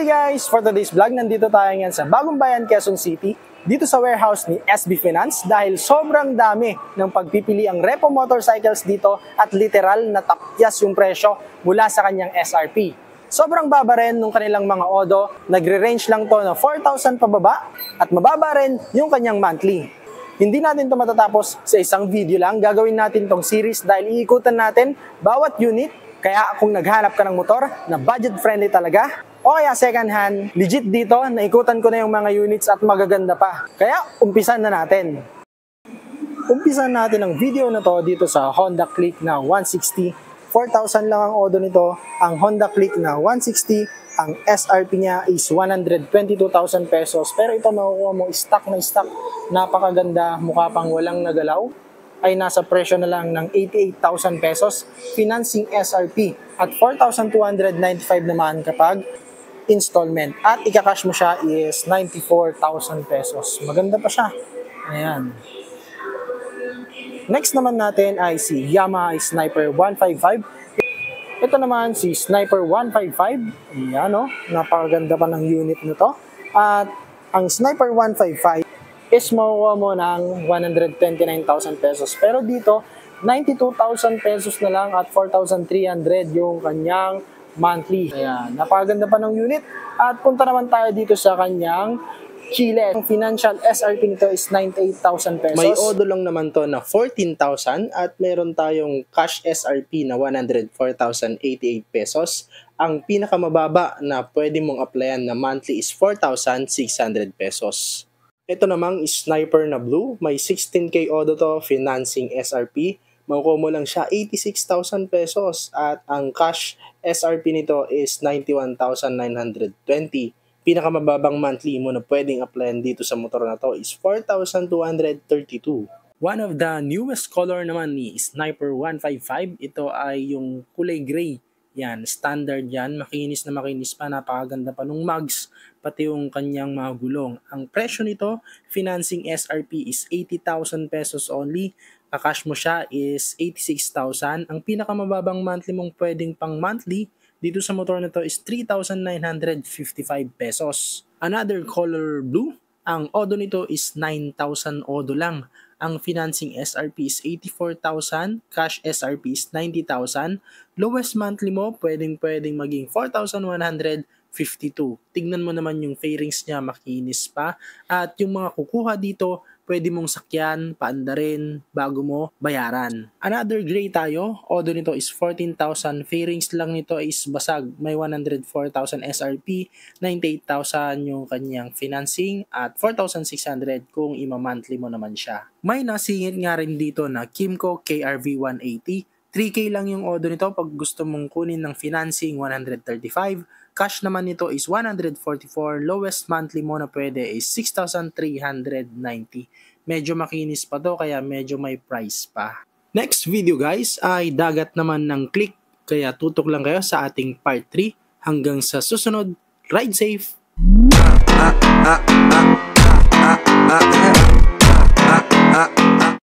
Hi guys! For today's vlog, nandito tayo ngayon sa Bagong Bayan, Quezon City, dito sa warehouse ni SB Finance dahil sobrang dami ng pagpipili ang repo motorcycles dito at literal na tapyas yung presyo mula sa kanyang SRP. Sobrang baba rin nung kanilang mga odo, nagre-range lang to na 4,000 pababa at mababa rin yung kanyang monthly. Hindi natin to matatapos sa isang video lang, gagawin natin tong series dahil iikutan natin bawat unit. Kaya kung naghanap ka ng motor na budget-friendly talaga, o kaya second hand, legit dito, naikutan ko na yung mga units at magaganda pa. Kaya umpisan na natin. Umpisan natin ang video na to dito sa Honda Click na 160. 4,000 lang ang odo nito. Ang Honda Click na 160, ang SRP niya is 122,000 pesos. Pero ito makukuha mo stock na stock. Napakaganda, mukha pang walang nagalaw. Ay nasa presyo na lang ng 88,000 pesos, financing SRP at 4,295 naman kapag installment. At ikakash mo siya is 94,000 pesos. Maganda pa siya. Ayan. Next naman natin ay si Yamaha Sniper 155. Ito naman si Sniper 155. Ayan o, napakaganda pa ng unit nito. At ang Sniper 155 is makukuha mo ng 129,000 pesos. Pero dito, 92,000 pesos na lang at 4,300 yung kanyang monthly. Ayan, napakaganda pa ng unit. At punta naman tayo dito sa kanyang Chile. Ang financial SRP nito is 98,000 pesos. May odo lang naman to na 14,000 at meron tayong cash SRP na 104,088 pesos. Ang pinakamababa na pwede mong applyan na monthly is 4,600 pesos. Ito namang Sniper na blue, may 16K odo to, financing SRP. Makukuha mo lang siya 86,000 pesos at ang cash SRP nito is 91,920. Pinakamababang monthly mo na pwedeng applyan dito sa motor na to is 4,232. One of the newest color naman ni Sniper 155, ito ay yung kulay gray. Yan, standard yan, makinis na makinis pa, napakaganda pa nung mugs, pati yung kanyang mga gulong. Ang presyo nito, financing SRP is 80,000 pesos only, kakash mo siya is 86,000. Ang pinakamababang monthly mong pwedeng pang monthly, dito sa motor na to is 3,955 pesos. Another color blue, ang odo nito is 9,000 odo lang. Ang financing SRP is 84,000, cash SRP is 90,000. Lowest monthly mo, pwedeng maging 4,152. Tignan mo naman yung fairings niya, makinis pa. At yung mga kukuha dito, pwede mong sakyan, paandarin, bago mo bayaran. Another gray tayo, odo nito is 14,000, fairings lang nito is basag, may 104,000 SRP, 98,000 yung kanyang financing, at 4,600 kung ima-monthly mo naman siya. May nasingit nga rin dito na Kymco KRV 180, 3K lang yung odo nito pag gusto mong kunin ng financing 135, cash naman nito is 144, lowest monthly mo na pwede is 6,390. Medyo makinis pa to kaya medyo may price pa. Next video guys ay dagat naman ng Click, kaya tutok lang kayo sa ating part 3. Hanggang sa susunod, ride safe!